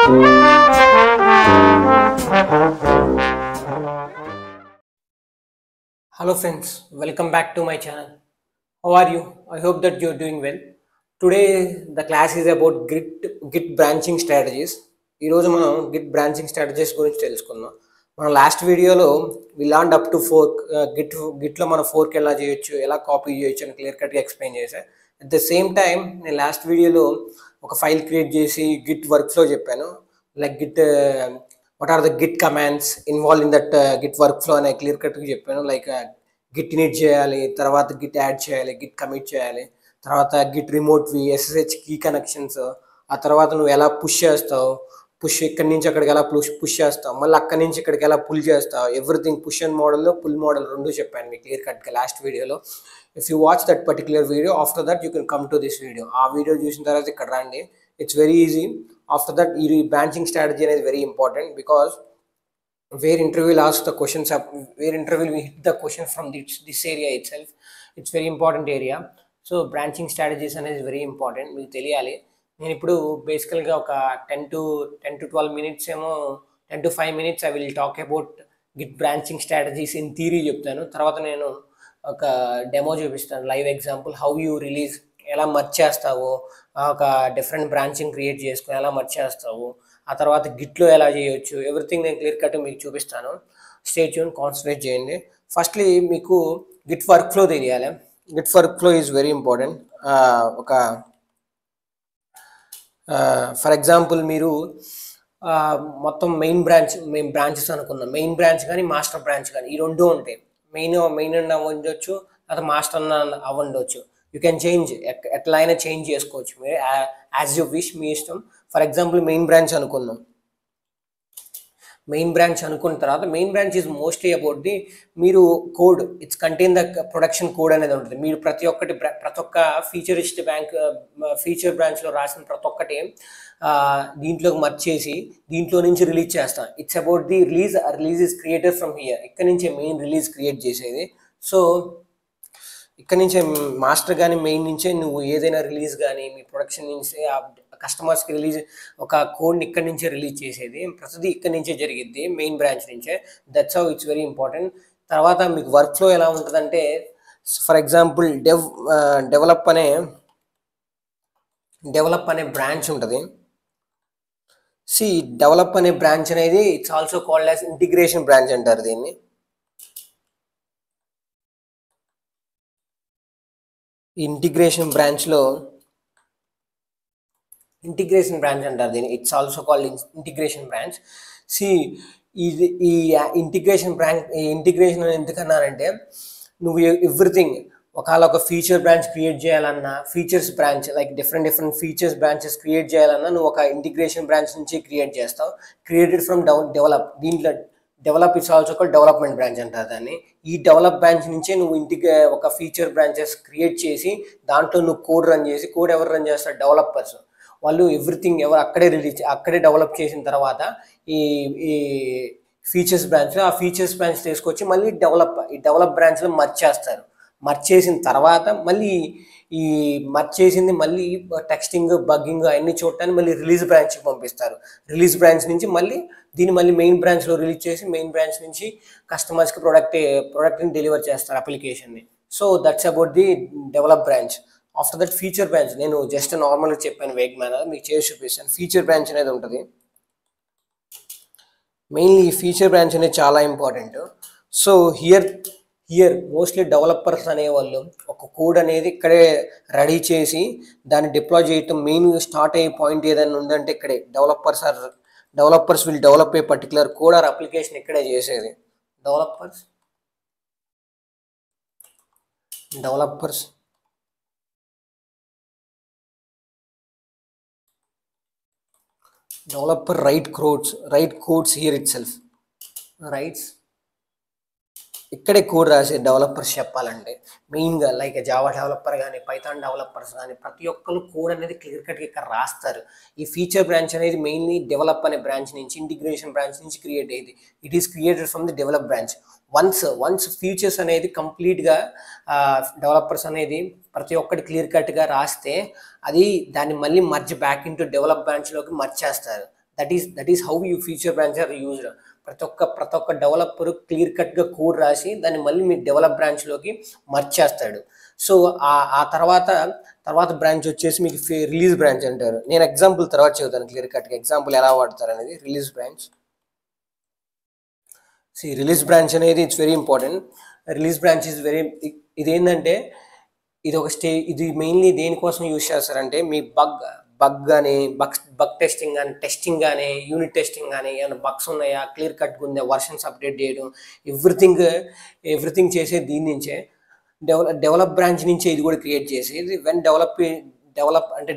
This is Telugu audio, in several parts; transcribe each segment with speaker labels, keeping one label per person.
Speaker 1: Hello friends, welcome back to my channel. How are you? I hope that you're doing well. Today the class is about Git branching strategies. ఈ రోజు మనం గిట్ బ్రాంచింగ్ స్ట్రాటజీస్ గురించి తెలుసుకుందాం. మన లాస్ట్ వీడియోలో వి లర్న్డ్ అప్ టు ఫోర్క్ గిట్లో మనం ఫోర్క్ ఎలా చేయొచ్చు, ఎలా కాపీ చేయొచ్చు అని క్లియర్ కట్గా ఎక్స్ప్లెయిన్ చేశాను. అట్ ద సేమ్ టైం నేను లాస్ట్ వీడియోలో ఒక ఫైల్ క్రియేట్ చేసి గిట్ వర్క్ ఫ్లో చెప్పాను. Like Git what are the git commands involved in that git workflow అని క్లియర్ కట్గా చెప్పాను. లైక్ గిట్ ఇనిట్ చేయాలి, తర్వాత గిట్ యాడ్ చేయాలి, గిట్ కమిట్ చేయాలి, తర్వాత గిట్ రిమోట్వి, ఎస్ఎస్హెచ్ కీ కనెక్షన్స్, ఆ తర్వాత నువ్వు ఎలా పుష్ చేస్తావు, పుష్ ఇక్కడి నుంచి అక్కడికి ఎలా పుష్ చేస్తావు, మళ్ళీ అక్కడి నుంచి ఇక్కడికి ఎలా పుల్ చేస్తావు, ఎవ్రీథింగ్ పుష్ అండ్ మోడల్లో పుల్ మోడల్ రెండు చెప్పాను మీకు క్లియర్ కట్గా లాస్ట్ వీడియోలో. If you watch that particular video after that you can come to this video. ఆ వీడియో చూసిన తర్వాత ఇక్కడ రండి. It's very easy. After that, branching strategy is very important because where interview will ask the questions, where interview will hit the question from this area itself. It's very important area. So branching strategies is very important. మీకు తెలియాలి. నేను ఇప్పుడు బేసికల్గా ఒక 10 to 12 minutes ఏమో 10 to 5 minutes I will talk about git branching strategies in theory చెప్తాను. తర్వాత నేను ఒక డెమో చూపిస్తాను, live example, how you release, ఎలా మర్చ్ చేస్తావు, ఒక డిఫరెంట్ బ్రాంచింగ్ క్రియేట్ చేసుకుని ఎలా మర్చ్ చేస్తావు, ఆ తర్వాత గిట్లో ఎలా చేయొచ్చు, ఎవ్రీథింగ్ నేను క్లియర్ కట్ మీకు చూపిస్తాను. స్టే ట్యూన్, కాన్సన్ట్రేట్ చేయండి. ఫస్ట్లీ మీకు గిట్ వర్క్ ఫ్లో తెలియాలి. Git work flow is very important. ఒక ఫర్ ఎగ్జాంపుల్ మీరు మొత్తం మెయిన్ బ్రాంచెస్ అనుకుందాం. మెయిన్ బ్రాంచ్ కానీ మాస్టర్ బ్రాంచ్ కానీ ఈ రెండు ఉంటాయి. మెయిన్ అన్న అవ్వండొచ్చు, లేదా మాస్టర్ అన్న అవ్వండొచ్చు. యూ కెన్ చేంజ్, ఎట్లా అయినా చేంజ్ చేసుకోవచ్చు మీరు, యాజ్ యూ విష్, మీ ఇష్టం. ఫర్ ఎగ్జాంపుల్ మెయిన్ బ్రాంచ్ అనుకుందాం. మెయిన్ బ్రాంచ్ అనుకున్న తర్వాత main branch is mostly about the మీరు code, it's contain the production code అనేది ఉంటుంది. మీరు ప్రతి ఒక్క ఫీచర్ బ్రాంచ్లో రాసిన ప్రతి ఒక్కటి దీంట్లోకి మర్చ్ చేసి దీంట్లో నుంచి రిలీజ్ చేస్తాం. It's about the release is created from here. ఇక్కడ నుంచే మెయిన్ రిలీజ్ క్రియేట్ చేసేది. సో ఇక్కడ నుంచే మాస్టర్ కానీ మెయిన్ నుంచే నువ్వు ఏదైనా రిలీజ్ కానీ మీ ప్రొడక్షన్ నుంచి కస్టమర్స్కి రిలీజ్ ఒక కోడ్ని ఇక్కడ నుంచే రిలీజ్ చేసేది. ప్రతిదీ ఇక్కడ నుంచే జరిగిద్ది, మెయిన్ బ్రాంచ్ నుంచే. That's how it's very important. తర్వాత మీకు వర్క్ ఫ్లో ఎలా ఉంటుందంటే, ఫర్ ఎగ్జాంపుల్ డెవలప్ అనే బ్రాంచ్ ఉంటుంది. డెవలప్ అనే బ్రాంచ్ అనేది it's also called as integration branch అంటారు దీన్ని. ఇంటిగ్రేషన్ బ్రాంచ్ అంటారు దీన్ని. It's also called integration branch. ఈ ఇంటిగ్రేషన్ ఎందుకన్నారంటే, నువ్వు ఎవ్రీథింగ్ ఒకవేళ ఒక ఫీచర్ బ్రాంచ్ క్రియేట్ చేయాలన్నా, features branch like different features branches create చేయాలన్నా నువ్వు ఒక ఇంటిగ్రేషన్ బ్రాంచ్ నుంచి క్రియేట్ చేస్తావు. Created from develop. దీంట్లో develop it's also called development branch అంటారు దాన్ని. ఈ డెవలప్ బ్రాంచ్ నుంచే నువ్వు ఒక ఫీచర్ బ్రాంచెస్ క్రియేట్ చేసి దాంట్లో నువ్వు కోడ్ రన్ చేసి, కోడ్ ఎవరు రన్ చేస్తారు? డెవలపర్స్. వాళ్ళు ఎవ్రీథింగ్ అక్కడే డెవలప్ చేసిన తర్వాత ఈ ఫీచర్స్ బ్రాంచ్లో ఆ ఫీచర్స్ బ్రాంచ్ తీసుకొచ్చి మళ్ళీ డెవలప్ బ్రాంచ్లో మర్చ్ చేస్తారు. మర్చ్ చేసిన తర్వాత మళ్ళీ ఈ మర్చ్ చేసింది మళ్ళీ టెక్స్టింగ్, బగ్గింగ్ అన్ని చూడటానికి మళ్ళీ రిలీజ్ బ్రాంచ్కి పంపిస్తారు. రిలీజ్ బ్రాంచ్ నుంచి మళ్ళీ మెయిన్ బ్రాంచ్లో రిలీజ్ చేసి మెయిన్ బ్రాంచ్ నుంచి కస్టమర్స్కి ప్రోడక్ట్ని డెలివర్ చేస్తారు, అప్లికేషన్ని. So that's about the develop branch. After that feature branch, నేను జస్ట్ నార్మల్గా చెప్పాను వేగ్ మేనర్, మీకు చేసి చూపిస్తాను. ఫీచర్ బ్రాంచ్ అనేది ఉంటుంది. మెయిన్లీ ఈ ఫీచర్ బ్రాంచ్ అనేది చాలా important. So here mostly developers అనేవాళ్ళు ఒక కోడ్ అనేది ఇక్కడే రెడీ చేసి దాన్ని డిప్లాయ్ చేయటం. మెయిన్ స్టార్ట్ అయ్యే పాయింట్ ఏదైనా ఉందంటే ఇక్కడే developers will develop a particular code or application ఇక్కడే చేసేది. Developer right codes here it self rights. ఇక్కడే కోడ్ రాసే డెవలపర్స్ చెప్పాలంటే మెయిన్గా లైక్ జావా డెవలపర్ కానీ, పైథాన్ డెవలపర్స్ కానీ ప్రతి ఒక్కరు కోడ్ అనేది క్లియర్ కట్గా ఇక్కడ రాస్తారు. ఈ ఫీచర్ బ్రాంచ్ అనేది మెయిన్లీ డెవలప్ అనే బ్రాంచ్ నుంచి, ఇంటిగ్రేషన్ బ్రాంచ్ నుంచి క్రియేట్ అయ్యింది. It is created from the develop branch. Once features అనేది కంప్లీట్గా డెవలపర్స్ అనేది ప్రతి ఒక్కటి క్లియర్ కట్గా రాస్తే అది దాన్ని మళ్ళీ మర్జ్ బ్యాక్ ఇంటూ డెవలప్ బ్రాంచ్లోకి మర్జ్ చేస్తారు. That is how you feature branch are used. ప్రతి ఒక్క డెవలపర్ క్లియర్ కట్గా కోడ్ రాసి దాన్ని మళ్ళీ మీ డెవలప్ బ్రాంచ్లోకి మర్చ్ చేస్తాడు. సో ఆ తర్వాత బ్రాంచ్ వచ్చేసి మీకు రిలీజ్ బ్రాంచ్ అంటారు. నేను ఎగ్జాంపుల్ తర్వాత చెబుతాను క్లియర్ కట్గా ఎగ్జాంపుల్ ఎలా వాడతారు అనేది. రిలీజ్ బ్రాంచ్ రిలీజ్ బ్రాంచ్ అనేది it's very important. Release branch is very, ఇదేంటంటే ఇది మెయిన్లీ దేనికోసం యూజ్ చేస్తారంటే మీ బగ్ కానీ బగ్ టెస్టింగ్ కానీ యూనిట్ టెస్టింగ్ కానీ ఏమైనా బగ్స్ ఉన్నాయా, క్లియర్ కట్గా ఉందా, వర్షన్స్ అప్డేట్ చేయడం, ఎవ్రీథింగ్ చేసే దీని నుంచే డెవలప్ బ్రాంచ్ నుంచే ఇది కూడా క్రియేట్ చేసేది. వెన్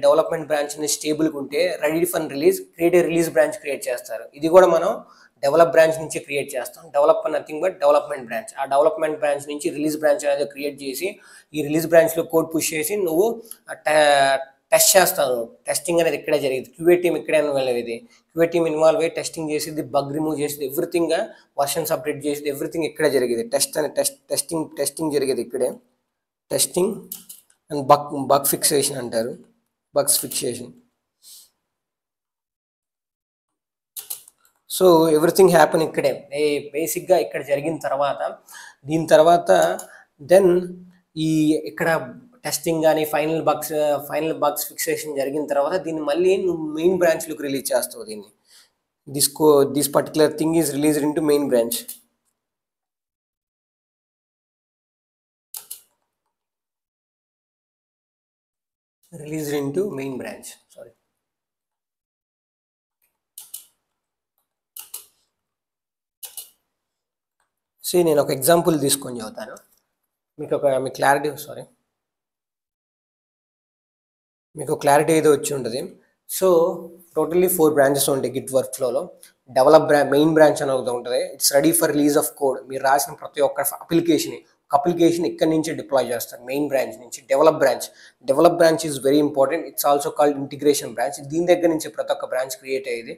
Speaker 1: డెవలప్మెంట్ బ్రాంచ్ అనేది స్టేబుల్గా ఉంటే ready for release, release branch create చేస్తారు. ఇది కూడా మనం డెవలప్ బ్రాంచ్ నుంచి క్రియేట్ చేస్తాం. Develop nothing but development branch. ఆ డెవలప్మెంట్ బ్రాంచ్ నుంచి రిలీజ్ బ్రాంచ్ అనేది క్రియేట్ చేసి ఈ రిలీజ్ బ్రాంచ్లో కోడ్ పుష్ చేసి నువ్వు టెస్ట్ చేస్తాను. టెస్టింగ్ అనేది ఇక్కడే జరిగింది. క్యూఏ టీమ్ ఇక్కడే వెళ్ళేది. క్యూఏ టీమ్ ఇన్వాల్వ్ అయ్యి టెస్టింగ్ చేసేది, బగ్ రిమూవ్ చేసేది, ఎవ్రీథింగ్ వర్షన్స్ అప్డేట్ చేసేది, ఎవ్రీథింగ్ ఇక్కడే జరిగేది. టెస్టింగ్ జరిగేది ఇక్కడే. టెస్టింగ్ అండ్ బగ్ ఫిక్సేషన్ అంటారు. Bugs fixation. So everything happen ఇక్కడే. బేసిక్గా ఇక్కడ జరిగిన తర్వాత దీని తర్వాత దెన్ ఇక్కడ టెస్టింగ్ కానీ ఫైనల్ బగ్స్ ఫిక్సేషన్ జరిగిన తర్వాత దీన్ని మళ్ళీ నువ్వు మెయిన్ బ్రాంచ్లోకి రిలీజ్ చేస్తావు. దీన్ని this particular thing is released in to main branch. Released in to main branch. Sorry, నేను ఒక ఎగ్జాంపుల్ తీసుకొని చెబుతాను మీకు క్లారిటీ ఏదో వచ్చి ఉంటుంది. సో టోటల్లీ 4 బ్రాంచెస్ ఉంటాయి గిట్ వర్క్ ఫ్లోలో. మెయిన్ బ్రాంచ్ అని ఒకటి ఉంటుంది. It's ready for release of code. మీరు రాసిన ప్రతి ఒక్క అప్లికేషన్ ఇక్కడ నుంచి డిప్లాయ్ చేస్తారు మెయిన్ బ్రాంచ్ నుంచి. Develop branch is very important. It's also called integration branch. దీని దగ్గర నుంచి ప్రతి ఒక్క బ్రాంచ్ క్రియేట్ అయ్యేది.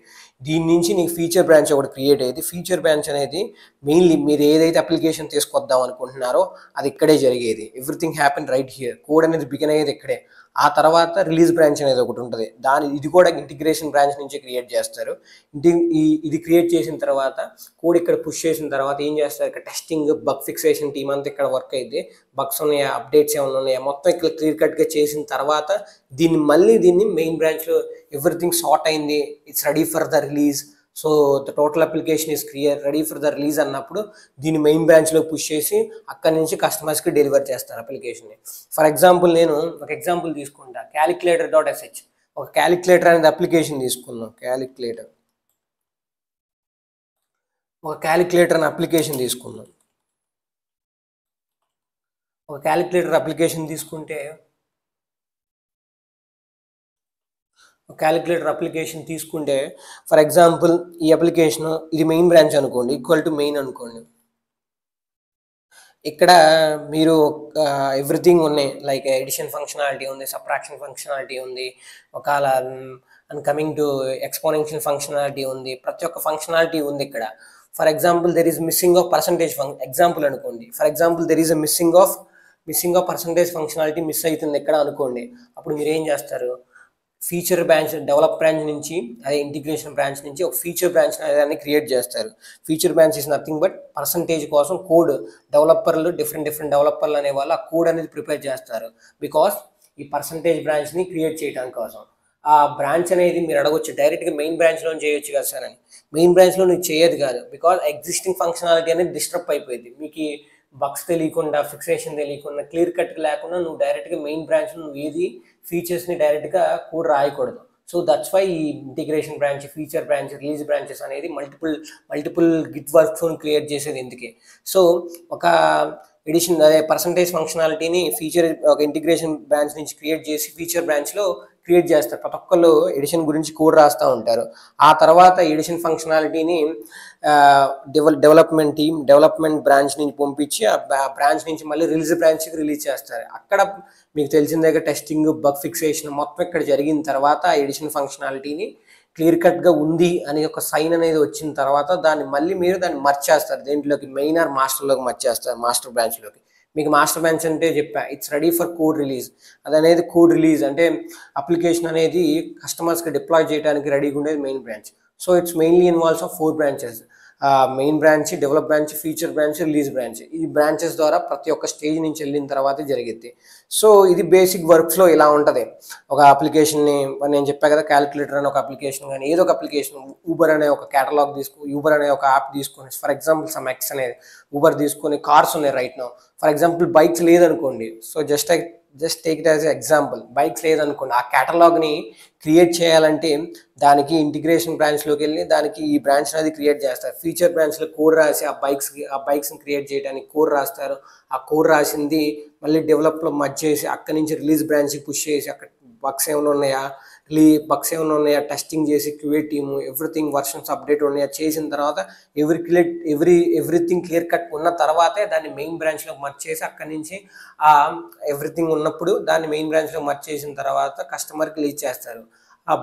Speaker 1: దీని నుంచి నీకు ఫీచర్ బ్రాంచ్ ఒకటి క్రియేట్ అయ్యేది. ఫీచర్ బ్రాంచ్ అనేది మెయిన్లీ మీరు ఏదైతే అప్లికేషన్ తీసుకొద్దాం అనుకుంటున్నారో అది ఇక్కడే జరిగేది. Everything happen right here. Code అనేది బిగిన్ అయ్యేది ఇక్కడే. ఆ తర్వాత రిలీజ్ బ్రాంచ్ అనేది ఒకటి ఉంటుంది. ఇది కూడా ఇంటిగ్రేషన్ బ్రాంచ్ నుంచి క్రియేట్ చేస్తారు. ఇది క్రియేట్ చేసిన తర్వాత కోడ్ ఇక్కడ పుష్ చేసిన తర్వాత ఏం చేస్తారు, ఇక్కడ టెస్టింగ్ బగ్ ఫిక్సేషన్ టీమ్ అంతా ఇక్కడ వర్క్ అయితే బగ్స్ ఉన్నాయా, అప్డేట్స్ ఏమైనా ఉన్నాయా, మొత్తం ఇక్కడ క్లియర్ కట్గా చేసిన తర్వాత దీన్ని మెయిన్ బ్రాంచ్లో ఎవ్రీథింగ్ సార్ట్ అయింది. It's ready for the release. So the total application is ready for the release అన్నప్పుడు దీన్ని మెయిన్ బ్రాంచ్లో పుష్ చేసి అక్కడి నుంచి కస్టమర్స్కి డెలివర్ చేస్తారు అప్లికేషన్ని. ఫర్ ఎగ్జాంపుల్ నేను ఒక ఎగ్జాంపుల్ తీసుకుంటా. calculator.sh ఒక క్యాలిక్యులేటర్ అనేది అప్లికేషన్ తీసుకుందాం. క్యాలిక్యులేటర్ అనే అప్లికేషన్ తీసుకుందాం. ఒక క్యాలిక్యులేటర్ అప్లికేషన్ తీసుకుంటే ఫర్ ఎగ్జాంపుల్ ఈ అప్లికేషన్ ఇది మెయిన్ బ్రాంచ్ అనుకోండి, ఈక్వల్ టు మెయిన్ అనుకోండి. ఇక్కడ మీరు ఎవ్రీథింగ్ ఉన్నాయి. లైక్ ఎడిషన్ ఫంక్షనాలిటీ ఉంది, సబ్ట్రాక్షన్ ఫంక్షనాలిటీ ఉంది, ఒకవేళ కమింగ్ టు ఎక్స్పోనెన్షియల్ ఫంక్షనాలిటీ ఉంది. ప్రతి ఒక్క ఫంక్షనాలిటీ ఉంది ఇక్కడ. For example there is missing of percentage example అనుకోండి. For example there is missing of percentage functionality miss అవుతుంది ఇక్కడ అనుకోండి. అప్పుడు మీరు ఏం చేస్తారు, ఫీచర్ బ్రాంచ్ డెవలప్ బ్రాంచ్ నుంచి అదే ఇంటిగ్రేషన్ బ్రాంచ్ నుంచి ఒక ఫీచర్ బ్రాంచ్ అనేది క్రియేట్ చేస్తారు. Feature branch is nothing but percentage కోసం కోడ్ డిఫరెంట్ డెవలపర్లు అనే వాళ్ళు ఆ కోడ్ అనేది ప్రిపేర్ చేస్తారు. బికాస్ ఈ పర్సంటేజ్ బ్రాంచ్ని క్రియేట్ చేయడం కోసం ఆ బ్రాంచ్ అనేది మీరు అడగొచ్చు డైరెక్ట్గా మెయిన్ బ్రాంచ్లో చేయొచ్చు కదా సార్ అని. మెయిన్ బ్రాంచ్లో నీకు చేయదు కాదు. బికాస్ ఎగ్జిస్టింగ్ ఫంక్షనాలిటీ అనేది డిస్టర్బ్ అయిపోయింది. మీకు బగ్స్ తెలియకుండా, ఫిక్సేషన్ తెలియకుండా, క్లియర్ కట్ లేకుండా నువ్వు డైరెక్ట్గా మెయిన్ బ్రాంచ్లో నువ్వు ఏది ఫీచర్స్ని డైరెక్ట్గా కోడ్ రాయకూడదు. సో దట్స్ వై ఈ integration branch, feature branch, release branches అనేది మల్టిపుల్ గిట్ వర్క్స్ క్రియేట్ చేసేది ఎందుకే. సో ఒక ఎడిషన్ అదే పర్సంటేజ్ ఫంక్షనాలిటీని ఒక ఇంటిగ్రేషన్ బ్రాంచ్ నుంచి క్రియేట్ చేసి ఫీచర్ బ్రాంచ్లో క్రియేట్ చేస్తారు. ప్రతి ఒక్కళ్ళు ఎడిషన్ గురించి కోడ్ రాస్తూ ఉంటారు. ఆ తర్వాత ఎడిషన్ ఫంక్షనాలిటీని డెవలప్మెంట్ బ్రాంచ్ నుంచి పంపించి ఆ బ్రాంచ్ నుంచి మళ్ళీ రిలీజ్ బ్రాంచ్కి రిలీజ్ చేస్తారు. అక్కడ మీకు తెలిసిందే టెస్టింగ్, బగ్ ఫిక్సేషన్ మొత్తం ఇక్కడ జరిగిన తర్వాత ఆ ఎడిషన్ ఫంక్షనాలిటీని క్లియర్ కట్గా ఉంది అని ఒక సైన్ అనేది వచ్చిన తర్వాత మీరు దాన్ని మర్చ్ చేస్తారు. దేంట్లోకి మెయిన్ ఆర్ మాస్టర్లోకి మర్చ్ చేస్తారు. మాస్టర్ బ్రాంచ్లోకి. మీకు మాస్టర్ బ్రాంచ్ అంటే చెప్పా, it's ready for code release. అదనేది కోడ్ రిలీజ్ అంటే అప్లికేషన్ అనేది కస్టమర్స్కి డిప్లాయ్ చేయడానికి రెడీగా ఉండేది main branch. So it's mainly involves of 4 branches. Main branch, develop branch, feature branch, release branch. ఈ బ్రాంచెస్ ద్వారా ప్రతి ఒక్క స్టేజ్ నుంచి వెళ్ళిన తర్వాతే జరిగిద్ది. సో ఇది బేసిక్ వర్క్ ఫ్లో ఇలా ఉంటుంది. ఒక అప్లికేషన్ని నేను చెప్పా కదా, క్యాలిక్యులేటర్ అనే ఒక అప్లికేషన్ కానీ ఏదో ఒక అప్లికేషన్, ఊబర్ అనే ఒక కేటలాగ్ ఊబర్ అనే ఒక యాప్ తీసుకొని, ఫర్ ఎగ్జాంపుల్ సమ్ ఎక్స్ అనేది ఊబర్ తీసుకొని, కార్స్ ఉన్నాయి right now. For example bikes లేదనుకోండి, so just take it as example. Bikes లేదనుకోండి, ఆ కేటలాగ్ని క్రియేట్ చేయాలంటే దానికి ఇంటిగ్రేషన్ బ్రాంచ్లోకి వెళ్ళి దానికి ఈ బ్రాంచ్ అనేది క్రియేట్ చేస్తారు. ఫీచర్ బ్రాంచ్లో కోడ్ రాసి ఆ బైక్స్ని క్రియేట్ చేయడానికి కోడ్ రాస్తారు. ఆ కోడ్ రాసింది మళ్ళీ డెవలప్లో మర్జ్ చేసి అక్కడి నుంచి రిలీజ్ బ్రాంచ్కి పుష్ చేసి అక్కడ బగ్స్ ఏమైనా ఉన్నాయా టెస్టింగ్ చేసి QA team everything versions update ఉన్నాయా చేసిన తర్వాత ఎవ్రీథింగ్ క్లియర్ కట్ ఉన్న తర్వాతే దాన్ని మెయిన్ బ్రాంచ్లో మర్జ్ చేసి అక్కడి నుంచి ఆ ఎవ్రీథింగ్ ఉన్నప్పుడు దాన్ని మెయిన్ బ్రాంచ్లో మర్జ్ చేసిన తర్వాత కస్టమర్కి రిలీజ్ చేస్తారు. ఆ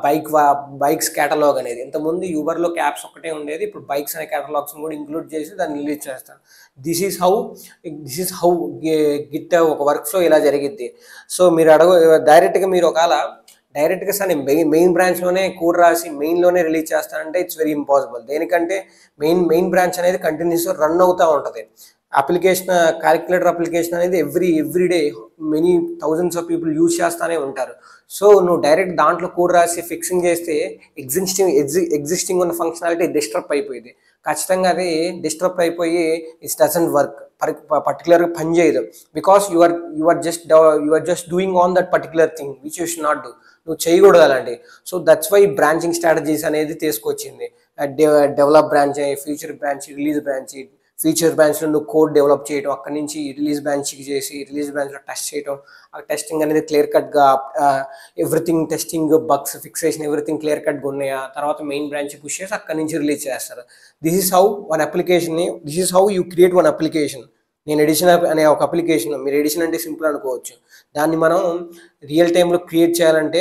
Speaker 1: బైక్స్ కేటలాగ్ అనేది. ఇంతకుముందు యూబర్లో క్యాబ్స్ ఒక్కటే ఉండేది, ఇప్పుడు బైక్స్ అనే కేటలాగ్స్ని కూడా ఇంక్లూడ్ చేసి దాన్ని రిలీజ్ చేస్తారు. దిస్ ఈజ్ హౌ గిట్ ఒక వర్క్ ఫ్లో ఇలా జరిగిద్ది. సో మీరు డైరెక్ట్గా సార్ నేను మెయిన్ బ్రాంచ్లోనే కోడ్ రాసి మెయిన్లోనే రిలీజ్ చేస్తానంటే ఇట్స్ వెరీ ఇంపాసిబుల్. దేనికంటే మెయిన్ బ్రాంచ్ అనేది కంటిన్యూస్గా రన్ అవుతూ ఉంటుంది. క్యాలిక్యులేటర్ అప్లికేషన్ అనేది every day many thousands of people use చేస్తూనే ఉంటారు. సో నువ్వు డైరెక్ట్ దాంట్లో కోడ్ రాసి ఫిక్సింగ్ చేస్తే ఎగ్జిస్టింగ్ ఉన్న ఫంక్షనాలిటీ డిస్టర్బ్ అయిపోయింది. ఖచ్చితంగా అది డిస్టర్బ్ అయిపోయి ఇట్స్ డజంట్ వర్క్, పర్టికులర్గా పని చేయదు. Because you are just doing on that particular thing which you should not do. నువ్వు చేయకూడదు అలాంటి. So that's why branching strategies అనేది తీసుకొచ్చింది. Develop branch, future branch, release branch. Feature బ్రాంచ్లో నువ్వు కోడ్ డెవలప్ చేయడం, అక్కడి నుంచి రిలీజ్ బ్రాంచ్కి చేసి రిలీజ్ బ్రాంచ్లో టెస్ట్ చేయడం, ఆ టెస్టింగ్ అనేది క్లియర్ కట్గా everything testing, bugs fixation everything clear కట్గా ఉన్నాయా తర్వాత మెయిన్ బ్రాంచ్ పుష్ చేసి అక్కడి నుంచి రిలీజ్ చేస్తారు. This is how you create one application. నేను ఎడిషన్ అనే ఒక అప్లికేషన్, మీరు ఎడిషన్ అంటే సింపుల్ అనుకోవచ్చు, దాన్ని మనం రియల్ టైంలో క్రియేట్ చేయాలంటే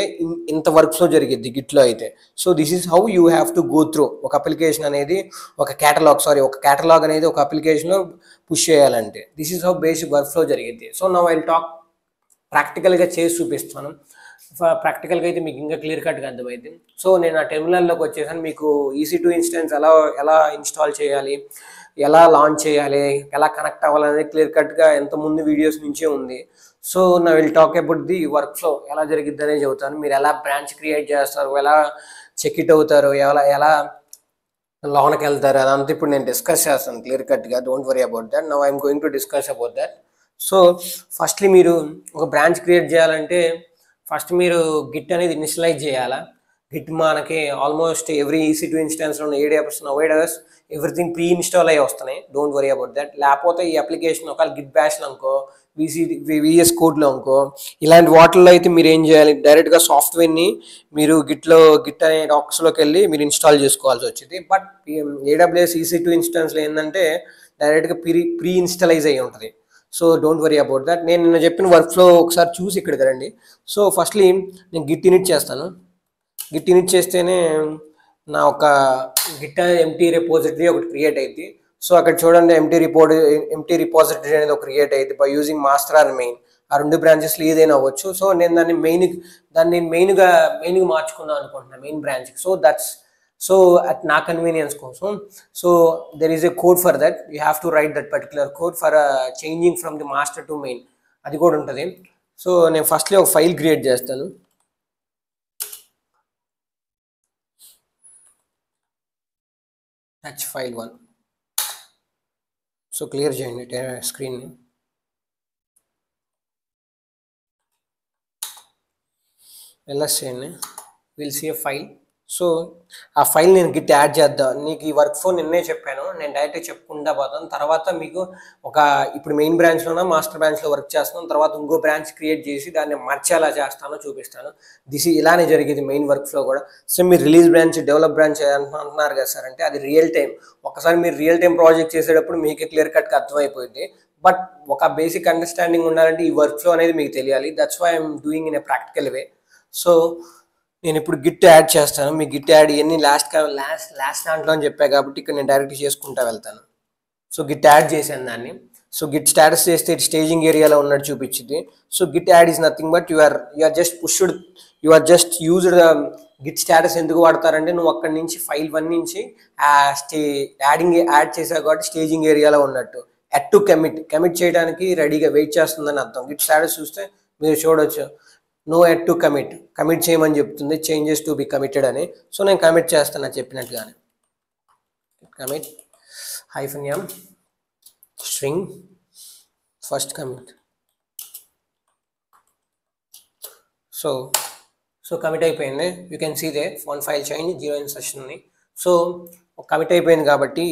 Speaker 1: ఇంత వర్క్స్లో జరిగిద్ది గిట్లో అయితే. So this is how you have to go through ఒక అప్లికేషన్ అనేది, ఒక కేటలాగ్ అనేది ఒక అప్లికేషన్లో పుష్ చేయాలంటే this is how basic workflow జరిగిద్ది. So now I will talk ప్రాక్టికల్గా చేసి చూపిస్తాను. ప్రాక్టికల్గా అయితే మీకు ఇంకా క్లియర్ కట్గా అర్థమైంది. సో నేను ఆ టెర్మినల్లోకి వచ్చేసాను. మీకు EC2 ఇన్స్టెన్స్ ఎలా ఇన్స్టాల్ చేయాలి, ఎలా లాంచ్ చేయాలి, ఎలా కనెక్ట్ అవ్వాలనేది క్లియర్ కట్గా ఎంతమంది వీడియోస్ నుంచే ఉంది. సో నా will talk about the work flow ఎలా జరిగిద్ది అనేది చెబుతాను. మీరు ఎలా బ్రాంచ్ క్రియేట్ చేస్తారు, ఎలా చెక్ఇట్ అవుతారు, ఎలా లోనకి వెళ్తారు, అదంతా ఇప్పుడు నేను డిస్కస్ చేస్తాను క్లియర్ కట్గా. Don't worry about that. Now I'm going to discuss about that. So firstly మీరు ఒక బ్రాంచ్ క్రియేట్ చేయాలంటే ఫస్ట్ మీరు గిట్ అనేది ఇనిషియలైజ్ చేయాలా. గిట్ మనకి ఆల్మోస్ట్ ఎవ్రీ EC2 ఇన్స్టెన్స్లో ఉన్న AWS ఎవ్రీథింగ్ ప్రీ ఇన్స్టాల్ అయ్యి వస్తున్నాయి. Don't worry about that. లేకపోతే ఈ అప్లికేషన్ ఒకవేళ గిట్ బ్యాష్లో అనుకో, VS కోడ్లో అనుకో, ఇలాంటి వాటిల్లో అయితే మీరు ఏం చేయాలి, డైరెక్ట్గా సాఫ్ట్వేర్ని మీరు గిట్ అనే డాక్స్లోకి వెళ్ళి మీరు ఇన్స్టాల్ చేసుకోవాల్సి వచ్చింది. బట్ AWS EC2 ఇన్స్టెన్స్లో ఏంటంటే డైరెక్ట్గా ప్రీ ఇన్స్టాలైజ్ అయ్యి ఉంటుంది. So don't worry about that. నేను నిన్న చెప్పిన వర్క్ ఫ్లో ఒకసారి చూసి ఇక్కడికి రండి. సో ఫస్ట్లీ నేను గిట్ ఇనిట్ చేస్తాను. గిట్ ఇనిట్ చేస్తేనే నా ఒక గిట్ ఎంటీ రిపోజిటరీ ఒకటి క్రియేట్ అయింది. సో అక్కడ చూడండి ఎంటీ రిపోజిటరీ అనేది ఒక క్రియేట్ అయింది by using master or main. ఆ రెండు బ్రాంచెస్లో ఏదైనా అవ్వచ్చు. సో నేను దాన్ని మెయిన్గా మార్చుకుందాం అనుకుంటున్నాను మెయిన్ బ్రాంచ్కి. సో at నా కన్వీనియన్స్ కోసం. So there is a code for that. You have to write that particular code for changing from the master to main. అది కూడా ఉంటుంది. సో నేను ఫస్ట్లీ ఒక ఫైల్ క్రియేట్ చేస్తాను. Touch file 1. సో క్లియర్ చేయండి స్క్రీన్ని. LS చేయండి. Will see a file. So ఆ ఫైల్ నేను గిట్ యాడ్ చేద్దాం. నీకు ఈ వర్క్ ఫ్లో నిన్నే చెప్పాను, నేను డైరెక్ట్గా చెప్పుకుంటా పోతాను. తర్వాత మీకు ఇప్పుడు మెయిన్ బ్రాంచ్లోనా మాస్టర్ బ్రాంచ్లో వర్క్ చేస్తాను, తర్వాత ఇంకో బ్రాంచ్ క్రియేట్ చేసి దాన్ని మర్చేలా చేస్తానో చూపిస్తాను. ఇలానే జరిగేది మెయిన్ వర్క్ ఫ్లో కూడా. సో మీరు రిలీజ్ బ్రాంచ్, డెవలప్ బ్రాంచ్ అంటున్నారు కదా సార్ అంటే అది రియల్ టైం. ఒకసారి మీరు రియల్ టైం ప్రాజెక్ట్ చేసేటప్పుడు మీకే క్లియర్ కట్గా అర్థమైపోయింది. బట్ ఒక బేసిక్ అండర్స్టాండింగ్ ఉండాలంటే ఈ వర్క్ ఫ్లో అనేది మీకు తెలియాలి. That's why I'm doing in a practical way. So నేను ఇప్పుడు గిట్ యాడ్ చేస్తాను. మీ గిట్ యాడ్ ఇవన్నీ లాస్ట్ దాంట్లో అని చెప్పా కాబట్టి ఇక్కడ నేను డైరెక్ట్ చేసుకుంటా వెళ్తాను. సో గిట్ యాడ్ చేశాను దాన్ని. సో గిట్ స్టాటస్ చేస్తే స్టేజింగ్ ఏరియాలో ఉన్నట్టు చూపించింది. So git add is nothing but you are just used git status ఎందుకు వాడతారంటే నువ్వు అక్కడి నుంచి ఫైల్ 1 నుంచి యాడ్ చేసావు కాబట్టి స్టేజింగ్ ఏరియాలో ఉన్నట్టు. ఎట్ టు కమిట్ చేయడానికి రెడీగా వెయిట్ చేస్తుందని అర్థం. గిట్ స్టేటస్ చూస్తే మీరు చూడొచ్చు, నో ఎట్ టు కమిట్ చేయమని చెప్తుంది, చేంజెస్ టు బి కమిటెడ్ అని. సో నేను కమిట్ చేస్తాను చెప్పినట్టుగానే. Commit -m string first commit. So commit అయిపోయింది. You can see they 1 file change 0 insertion ఉంది. సో కమిట్ అయిపోయింది కాబట్టి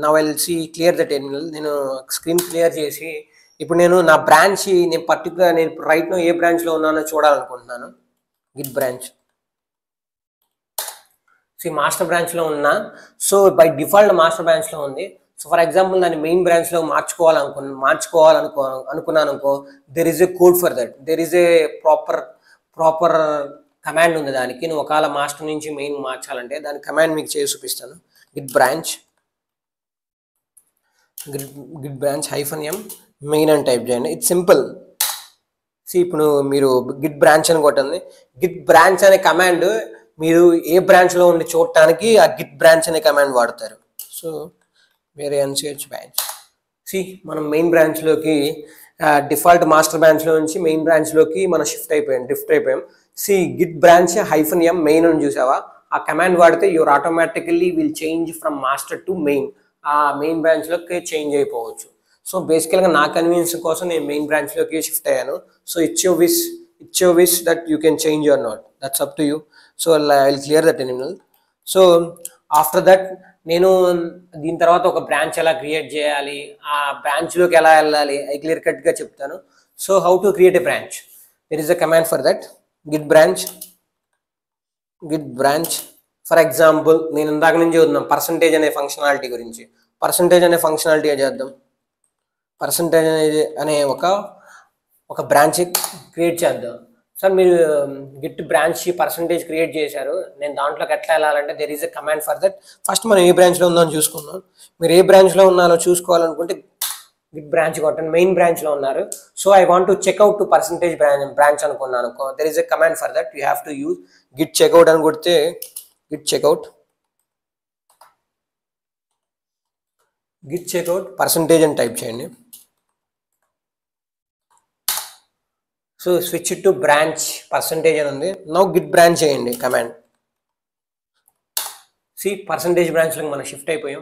Speaker 1: నా వెళ్ళి క్లియర్ ద టెర్మినల్. నేను స్క్రీన్ క్లియర్ చేసి ఇప్పుడు నేను నా బ్రాంచ్ నేను రైట్ నో ఏ బ్రాంచ్లో ఉన్నానో చూడాలనుకుంటున్నాను. గిట్ బ్రాంచ్ మాస్టర్ బ్రాంచ్లో ఉన్నా. సో బై డిఫాల్ట్ మాస్టర్ బ్రాంచ్లో ఉంది. సో ఫర్ ఎగ్జాంపుల్ దాన్ని మెయిన్ బ్రాంచ్లో మార్చుకున్నాను అనుకో, there is a code for that. There is a proper command ఉంది దానికి. నువ్వు ఒకవేళ మాస్టర్ నుంచి మెయిన్ మార్చాలంటే దాని కమాండ్ మీకు చేసి చూపిస్తాను. గిట్ బ్రాంచ్ -m మెయిన్ అని టైప్ చేయండి. It's simple. ఇప్పుడు మీరు గిట్ బ్రాంచ్ అని కొట్టండి. గిట్ బ్రాంచ్ అనే కమాండ్ మీరు ఏ బ్రాంచ్లో ఉండి చూడటానికి ఆ గిట్ బ్రాంచ్ అనే కమాండ్ వాడతారు. సో వేరే ch బ్రాంచ్. మనం మెయిన్ బ్రాంచ్లోకి డిఫాల్ట్ మాస్టర్ బ్రాంచ్లో నుంచి మెయిన్ బ్రాంచ్లోకి మనం డ్రిఫ్ట్ అయిపోయాం. గిట్ బ్రాంచ్ -m మెయిన్ అని చూసావా, ఆ కమాండ్ వాడితే your automatically will change from master to main. ఆ మెయిన్ బ్రాంచ్లోకి చేంజ్ అయిపోవచ్చు. సో బేసికల్గా నా కన్వీనియన్స్ కోసం నేను మెయిన్ బ్రాంచ్లోకి షిఫ్ట్ అయ్యాను. So it's your wish that you can change or not, that's up to you. So I will clear the terminal. So after that నేను దీని తర్వాత ఒక బ్రాంచ్ ఎలా క్రియేట్ చేయాలి, ఆ బ్రాంచ్లోకి ఎలా వెళ్ళాలి ఐ క్లియర్ కట్గా చెప్తాను. So how to create a branch, there is a command for that. Git branch for example నేను ఇందాక నుంచి చూద్దాం పర్సంటేజ్ అనే ఫంక్షనాలిటీ గురించి. పర్సంటేజ్ అనే ఫంక్షనాలిటీ చేద్దాం. పర్సంటేజ్ అనే ఒక బ్రాంచ్ క్రియేట్ చేద్దాం. సార్ మీరు గిట్ బ్రాంచ్ పర్సంటేజ్ క్రియేట్ చేశారు, నేను దాంట్లోకి ఎట్లా వెళ్ళాలంటే there is a command for that. First మనం ఏ బ్రాంచ్లో ఉందో అని చూసుకుందాం. మీరు ఏ బ్రాంచ్లో ఉన్నారో చూసుకోవాలనుకుంటే గిట్ బ్రాంచ్ కొట్టండి. మెయిన్ బ్రాంచ్లో ఉన్నారు. So I want to checkout to percentage branch అనుకున్నాను. There is a command for that. You have to use git checkout అని కొడితే గిట్ చెక్అవుట్ పర్సంటేజ్ అని టైప్ చేయండి. So switch to branch percentage అని ఉంది. నౌ గిట్ బ్రాంచ్ చేయండి కమాండ్. పర్సంటేజ్ బ్రాంచ్లోకి మనం షిఫ్ట్ అయిపోయాం.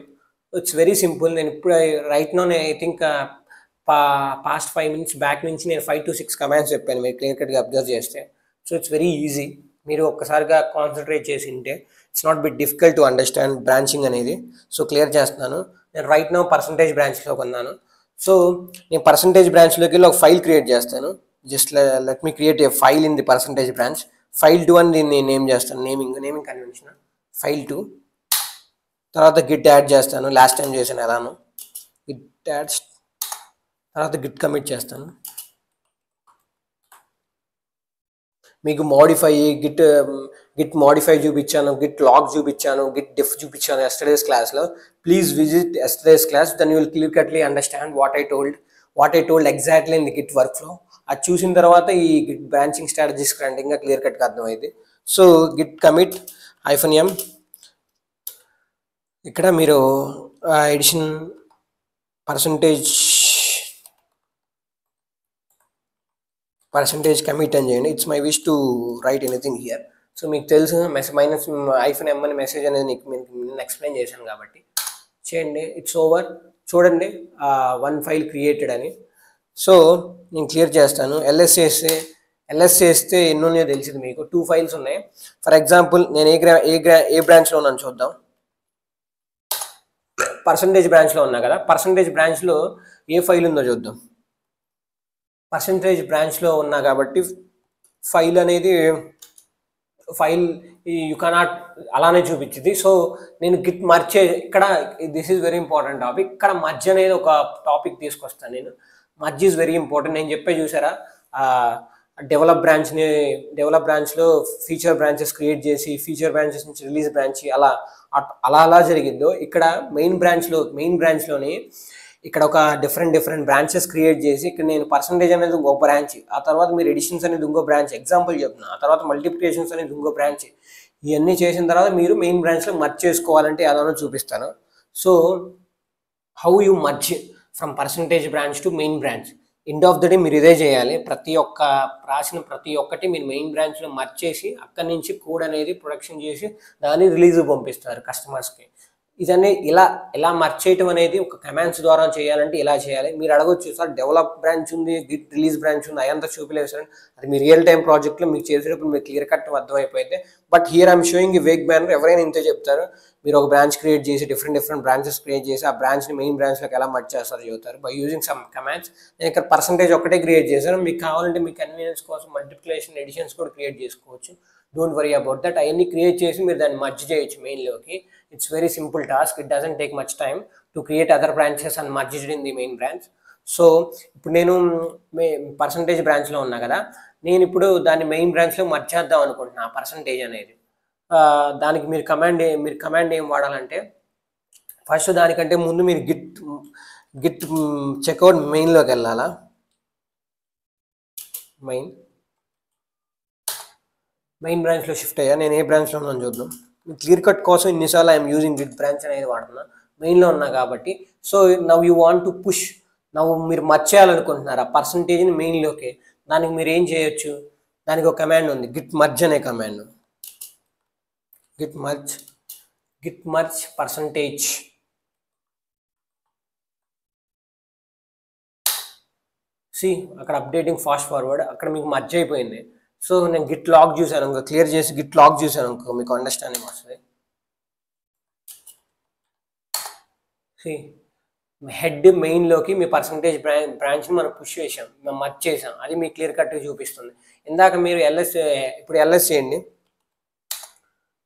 Speaker 1: It's very simple. నేను ఇప్పుడు write no I think past 5 minutes back నుంచి నేను 5 to 6 కమాండ్స్ చెప్పాను, మీరు క్లియర్ కట్గా అబ్జర్వ్ చేస్తే. So it's very easy. మీరు ఒక్కసారిగా కాన్సన్ట్రేట్ చేసి ఉంటే it's not bit difficult to understand branching అనేది. సో క్లియర్ చేస్తున్నాను. నేను రైట్ నో పర్సంటేజ్ బ్రాంచ్లోకి ఉన్నాను. సో నేను పర్సంటేజ్ బ్రాంచ్లోకి వెళ్ళి ఒక ఫైల్ క్రియేట్ చేస్తాను. Just let me create a file in the percentage branch. file2 అని దీన్ని నేమ్ చేస్తాను. Naming convention file2. తర్వాత గిట్ యాడ్ చేస్తాను, లాస్ట్ టైం చేశాను ఎలాను. గిట్ యాడ్స్ తర్వాత గిట్ కమిట్ చేస్తాను. మీకు మోడిఫై గిట్ మోడిఫై చూపించాను, గిట్ లాగ్ చూపించాను, గిట్ డిఫ్ చూపించాను ఎస్టర్డేస్ క్లాస్లో. Please visit yesterday's class, then you will క్లియర్ కట్లీ understand what I told exactly in the git work flow. అది చూసిన తర్వాత ఈ గిట్ బ్రాంచింగ్ స్ట్రాటజీస్ కంటే ఇంకా క్లియర్ కట్గా అర్థమైంది. So Git commit -m. ఇక్కడ మీరు ఎడిషన్ పర్సంటేజ్ కమిట్ అని చేయండి. It's my wish to right anything here. So మీకు తెలుసు -m అనే మెసేజ్ అనేది నేను ఎక్స్ప్లెయిన్ చేశాను కాబట్టి చేయండి. It's over. చూడండి 1 ఫైల్ క్రియేటెడ్ అని. సో నేను క్లియర్ చేస్తాను. LS చేస్తే ఎన్ని ఉన్నాయో తెలిసింది మీకు. 2 ఫైల్స్ ఉన్నాయి. ఫర్ ఎగ్జాంపుల్ నేను ఏ బ్రాంచ్లో ఉన్నాను చూద్దాం. పర్సంటేజ్ బ్రాంచ్లో ఉన్నా కదా, పర్సంటేజ్ బ్రాంచ్లో ఏ ఫైల్ ఉందో చూద్దాం. పర్సంటేజ్ బ్రాంచ్లో ఉన్నా కాబట్టి ఫైల్ యూ కెనాట్ అలానే చూపించింది. సో నేను గిట్ మర్చే ఇక్కడ this is very important topic. ఇక్కడ మర్జ్ అనేది ఒక టాపిక్ తీసుకొస్తాను నేను. Merge is very important. నేను చెప్పే చూసారా డెవలప్ బ్రాంచ్లో ఫీచర్ బ్రాంచెస్ క్రియేట్ చేసి ఫీచర్ బ్రాంచెస్ నుంచి రిలీజ్ బ్రాంచ్ అలా జరిగిద్దో ఇక్కడ మెయిన్ బ్రాంచ్లోని ఇక్కడ ఒక డిఫరెంట్ బ్రాంచెస్ క్రియేట్ చేసి ఇక్కడ నేను పర్సంటేజ్ అనేది ఇంకో బ్రాంచ్, ఆ తర్వాత మీరు ఎడిషన్స్ అనేది ఇంకో బ్రాంచ్ ఎగ్జాంపుల్ చెప్తున్నా, ఆ తర్వాత మల్టిప్లికేషన్స్ అనేది ఇంకో బ్రాంచ్, ఇవన్నీ చేసిన తర్వాత మీరు మెయిన్ బ్రాంచ్లో మర్జ్ చేసుకోవాలంటే ఎలానో చూపిస్తాను. So how you merge from percentage branch to main branch. End of the day మీరు ఇదే చేయాలి. ప్రతి ఒక్క రాసిన ప్రతి ఒక్కటి మీరు మెయిన్ బ్రాంచ్లో మర్జ్ చేసి అక్కడి నుంచి కోడ్ అనేది ప్రొడక్షన్ చేసి దాన్ని రిలీజ్ పంపిస్తారు కస్టమర్స్కి. ఇదన్నీ ఇలా మర్జ్ చేయటం అనేది ఒక కమాండ్స్ ద్వారా చేయాలంటే ఇలా చేయాలి. మీరు అడగొచ్చు, సార్ డెవలప్ బ్రాంచ్ ఉంది, గిట్ రిలీజ్ బ్రాంచ్ ఉంది, అదంతా చూపలేదు సార్. అది మీ రియల్ టైం ప్రాజెక్ట్లో మీకు చేసేటప్పుడు మీకు క్లియర్ కట్ అర్థమైపోయింది. బట్ హియర్ ఐఎమ్ షోయింగ్ ఈ వేగ్ బ్యానర్. ఎవరైనా ఇంతే చెప్తారు. మీరు ఒక బ్రాంచ్ క్రియేట్ చేసి డిఫరెంట్ బ్రాంచెస్ క్రియేట్ చేసి ఆ బ్రాంచ్ని మెయిన్ బ్రాంచ్లోకి ఎలా మర్జ్ చేస్తారో చెబుతారు బై యూజింగ్ సమ్ కమాండ్స్. నేను ఇక్కడ పర్సంటేజ్ ఒక్కటే క్రియేట్ చేశాను. మీకు కావాలంటే మీ కన్వీనియన్స్ కోసం మల్టిప్లికేషన్ ఎడిషన్స్ కూడా క్రియేట్ చేసుకోవచ్చు. Don't worry about that. అవన్నీ క్రియేట్ చేసి మీరు దాన్ని మర్జ్ చేయొచ్చు మెయిన్లోకి. It's very simple task. It doesn't take much time to create other branches and merged in the main branch. So ఇప్పుడు నేను పర్సంటేజ్ బ్రాంచ్లో ఉన్నా కదా, నేను ఇప్పుడు దాన్ని మెయిన్ బ్రాంచ్లో మర్జ్ చేద్దాం అనుకుంటున్నా ఆ పర్సంటేజ్ అనేది. దానికి మీరు కమాండ్ ఏం వాడాలంటే, ఫస్ట్ దానికంటే ముందు మీరు గిట్ చెక్అవుట్ మెయిన్లోకి వెళ్ళాలా. మెయిన్ బ్రాంచ్లో షిఫ్ట్ అయ్యా. నేను ఏ బ్రాంచ్లో ఉన్నాను చూద్దాం. క్లియర్ కట్ కోసం ఇన్నిసార్లు ఐఎమ్ యూజింగ్ గిట్ బ్రాంచ్ అనేది వాడుతున్నా, మెయిన్లో ఉన్నా కాబట్టి. So now you want to push, మీరు మర్జ్ చేయాలనుకుంటున్నారు ఆ పర్సంటేజ్ని మెయిన్లోకి. దానికి మీరు ఏం చేయొచ్చు, దానికి ఒక కమాండ్ ఉంది, గిట్ మర్జ్ అనే command. Git merge percentage. See అక్కడ అప్డేటింగ్ ఫాస్ట్ ఫార్వర్డ్, అక్కడ మీకు మర్జ్ అయిపోయింది. సో నేను గిట్ లాగ్ చూసాను అనుకో, క్లియర్ చేసి గిట్ లాగ్ చూసాను అనుకో, మీకు అండర్స్టాండింగ్ వస్తుంది. సి హెడ్ మెయిన్లోకి మీ పర్సంటేజ్ బ్రాంచ్ని మనం పుష్ చేసాం, మేము మర్జ్ చేసాం. అది మీకు క్లియర్ కట్గా చూపిస్తుంది. ఇందాక మీరు ఇప్పుడు ఎల్ఎస్ చేయండి.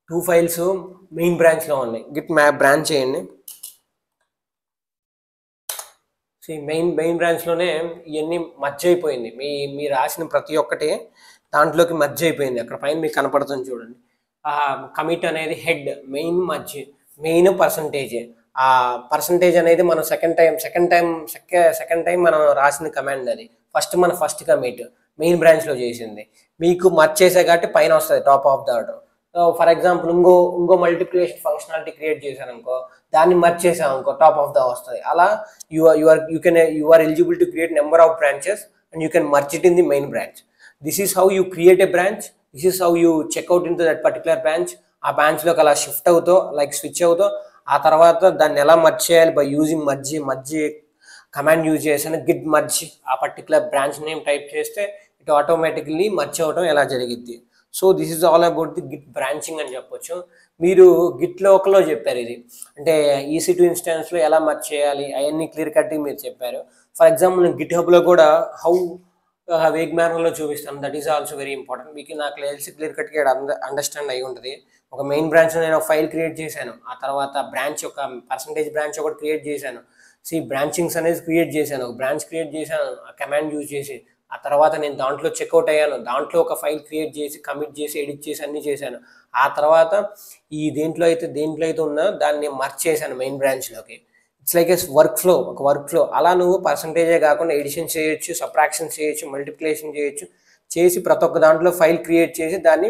Speaker 1: 2 ఫైల్స్ మెయిన్ బ్రాంచ్లో ఉన్నాయి. గిట్ మ్యాప్ బ్రాంచ్ చేయండి. మెయిన్ బ్రాంచ్లోనే ఇవన్నీ మర్జ్ అయిపోయింది. మీరు రాసిన ప్రతి ఒక్కటి దాంట్లోకి మర్జ్ అయిపోయింది. అక్కడ పైన మీకు కనపడుతుంది చూడండి. కమిట్ అనేది హెడ్, మెయిన్ పర్సంటేజ్. ఆ పర్సంటేజ్ అనేది మనం సెకండ్ టైం మనం రాసిన కమాండ్ అది. ఫస్ట్ కమిట్ మెయిన్ బ్రాంచ్లో చేసింది. మీకు మర్జ్ చేసే కాబట్టి పైన వస్తుంది top of the order. For example ఇంకో మల్టిప్లికేషన్ ఫంక్షనాలిటీ క్రియేట్ చేశాను అనుకో, దాన్ని మర్జ్ చేసాం అనుకో, టాప్ ఆఫ్ ద వస్తుంది. అలా you are eligible to create number of branches and you can merge it in the main branch. This is how you create a branch. This is how you check out into that particular branch. ఆ బ్రాంచ్లోకి అలా షిఫ్ట్ అవుతో, లైక్ స్విచ్ అవుతో, ఆ తర్వాత దాన్ని ఎలా మర్జ్ చేయాలి by using merge command use చేసాను. గిట్ మర్జ్ ఆ పర్టికులర్ బ్రాంచ్ నేమ్ టైప్ చేస్తే ఇట్ ఆటోమేటికలీ మర్జ్ అవడం ఎలా జరిగిద్ది. So this is all about the Git branching అని చెప్పొచ్చు. మీరు గిట్ లోకల్లో చెప్పారు ఇది, అంటే EC2 ఇన్స్టాన్స్లో ఎలా మర్జ్ చేయాలి అవన్నీ క్లియర్ కట్గా మీరు చెప్పారు. ఫర్ ఎగ్జాంపుల్ నేను గిట్ హబ్లో కూడా హౌ వేగ్ మేనర్లో చూపిస్తాను. That is also very important. మీకు నాకు తెలిసి క్లియర్ కట్గా అండర్స్టాండ్ అయి ఉంటుంది. ఒక మెయిన్ బ్రాంచ్లో నేను ఒక ఫైల్ క్రియేట్ చేశాను, ఆ తర్వాత బ్రాంచ్ ఒక పర్సంటేజ్ బ్రాంచ్ ఒకటి క్రియేట్ చేశాను. బ్రాంచింగ్స్ అనేది క్రియేట్ చేశాను, ఒక బ్రాంచ్ క్రియేట్ చేశాను ఆ కమాండ్ యూజ్ చేసి. ఆ తర్వాత నేను దాంట్లో చెక్అవుట్ అయ్యాను, దాంట్లో ఒక ఫైల్ క్రియేట్ చేసి కమిట్ చేసి ఎడిట్ చేసి అన్నీ చేశాను. ఆ తర్వాత దేంట్లో అయితే ఉన్నా దాన్ని మర్జ్ చేశాను మెయిన్ బ్రాంచ్లోకి. ఇట్స్ లైక్ ఒక వర్క్ ఫ్లో. అలా నువ్వు పర్సంటేజే కాకుండా ఎడిషన్ చేయొచ్చు, సబ్ట్రాక్షన్ చేయొచ్చు, మల్టిప్లికేషన్ చేయొచ్చు. చేసి ప్రతి ఒక్క దాంట్లో ఫైల్ క్రియేట్ చేసి దాన్ని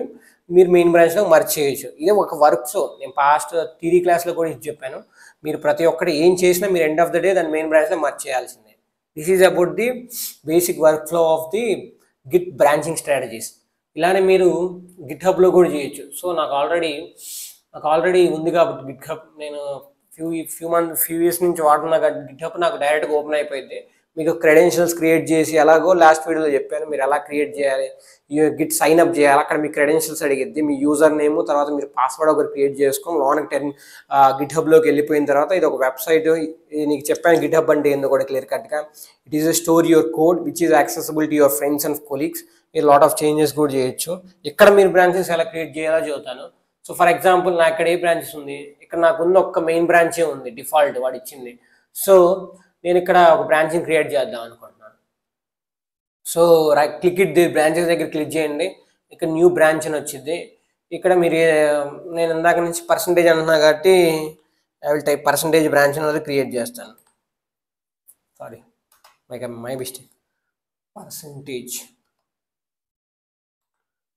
Speaker 1: మీరు మెయిన్ బ్రాంచ్లో మర్జ్ చేయొచ్చు. ఇదే ఒక వర్క్ ఫ్లో. నేను పాస్ట్ థియరీ క్లాస్లో కూడా ఇది చెప్పాను. మీరు ప్రతి ఒక్కటి ఏం చేసినా మీరు ఎండ్ ఆఫ్ ద డే దాన్ని మెయిన్ బ్రాంచ్లో మర్జ్ చేయాల్సిందే. This is about the basic work flow of the Git branching strategies. ఇలానే మీరు గిట్ హబ్లో కూడా చేయొచ్చు. సో నాకు ఆల్రెడీ ఉంది కాబట్టి గిట్ హబ్ నేను ఫ్యూ ఇయర్స్ నుంచి వాడుతున్నా కాబట్టి గిట్ హబ్ నాకు డైరెక్ట్గా ఓపెన్ అయిపోయింది. మీకు క్రెడెన్షియల్స్ క్రియేట్ చేసి ఎలాగో లాస్ట్ వీడియోలో చెప్పాను మీరు ఎలా క్రియేట్ చేయాలి, గిట్ సైన్ అప్ చేయాలి. అక్కడ మీ క్రెడెన్షియల్స్ అడిగిద్ది, మీ యూజర్ నేమ్, తర్వాత మీరు పాస్వర్డ్ ఒకటి క్రియేట్ చేసుకొని లోనికి గిట్ హబ్లోకి వెళ్ళిపోయిన తర్వాత ఇది ఒక వెబ్సైట్. నీకు చెప్పాను గిట్ హబ్ అంటే ఏందో కూడా క్లియర్ కట్గా. It is store your code which is accessible to your friends and colleagues. మీరు లాట్ ఆఫ్ చేంజెస్ కూడా చేయొచ్చు. ఇక్కడ మీరు బ్రాంచెస్ ఎలా క్రియేట్ చేయాలో చెబుతాను. సో ఫర్ ఎగ్జాంపుల్ నా ఇక్కడ ఏ బ్రాంచెస్ ఉంది, ఇక్కడ నాకున్న ఒక్క మెయిన్ బ్రాంచే ఉంది డిఫాల్ట్ వాడు ఇచ్చింది. సో నేను ఇక్కడ ఒక బ్రాంచ్ని క్రియేట్ చేద్దాం అనుకుంటున్నాను. So click it the branches దగ్గర క్లిక్ చేయండి. ఇక్కడ న్యూ బ్రాంచ్ అని వచ్చింది. ఇక్కడ మీరు నేను ఇందాక నుంచి పర్సంటేజ్ అంటున్నా కాబట్టి I will type percentage branch అనేది క్రియేట్ చేస్తాను. Sorry my mistake. పర్సంటేజ్,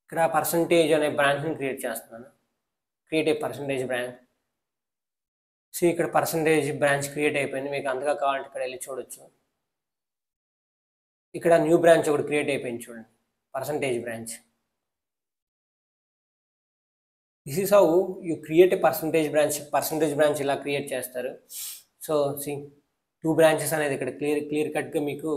Speaker 1: ఇక్కడ పర్సంటేజ్ అనే బ్రాంచ్ని క్రియేట్ చేస్తున్నాను. Create a percentage branch. So ఇక్కడ పర్సంటేజ్ బ్రాంచ్ క్రియేట్ అయిపోయింది. మీకు అంతగా కావాలంటే ఇక్కడ వెళ్ళి చూడొచ్చు. ఇక్కడ న్యూ బ్రాంచ్ ఒకటి క్రియేట్ అయిపోయింది చూడండి, percentage branch. This is how you create a percentage branch. Percentage branch ఇలా క్రియేట్ చేస్తారు. సో సి 2 బ్రాంచెస్ అనేది ఇక్కడ క్లియర్ కట్గా మీకు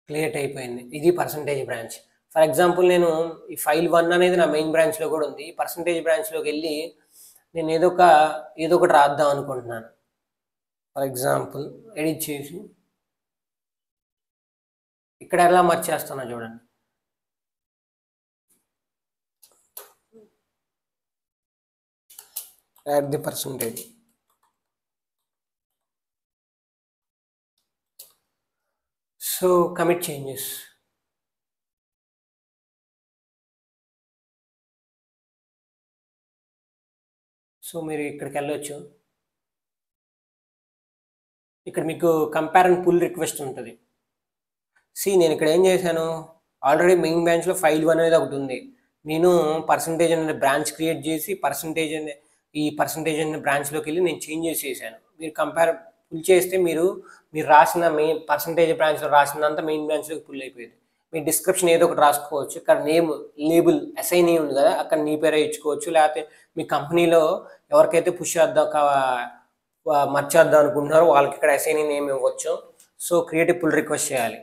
Speaker 1: క్రియేట్ అయిపోయింది. ఇది పర్సంటేజ్ బ్రాంచ్. ఫర్ ఎగ్జాంపుల్ నేను ఈ ఫైల్ 1 అనేది నా మెయిన్ బ్రాంచ్లో కూడా ఉంది. పర్సంటేజ్ బ్రాంచ్లోకి వెళ్ళి నేను ఏదో ఒకటి రాద్దాం అనుకుంటున్నాను. ఫర్ ఎగ్జాంపుల్ ఎడిట్ చేసి ఇక్కడ ఎలా మార్చేస్తున్నా చూడండి. Add the percentage. So commit changes. So మీరు ఇక్కడికి వెళ్ళొచ్చు. ఇక్కడ మీకు కంపేర్ అండ్ పుల్ రిక్వెస్ట్ ఉంటుంది. నేను ఇక్కడ ఏం చేశాను, ఆల్రెడీ మెయిన్ బ్రాంచ్లో ఫైల్ 1 అనేది ఒకటి ఉంది. నేను పర్సంటేజ్ అనే బ్రాంచ్ క్రియేట్ చేసి ఈ పర్సంటేజ్ అనే బ్రాంచ్లోకి వెళ్ళి నేను చేంజెస్ చేశాను. మీరు పుల్ చేస్తే మీరు రాసిన మెయిన్ పర్సంటేజ్ బ్రాంచ్లో రాసినంత మెయిన్ బ్రాంచ్లోకి పుల్ అయిపోయింది. మీ డిస్క్రిప్షన్ ఏదో ఒకటి రాసుకోవచ్చు. ఇక్కడ లేబుల్ అసైన్ ఉంది కదా, అక్కడ నీ పేరే ఇచ్చుకోవచ్చు. లేకపోతే మీ కంపెనీలో ఎవరికైతే పుష్ చేద్దాం మర్చేద్దాం అనుకుంటున్నారో వాళ్ళకి ఇక్కడ అసైన్ నేమ్ ఇవ్వచ్చు. సో క్రియేట్ పుల్ రిక్వెస్ట్ చేయాలి.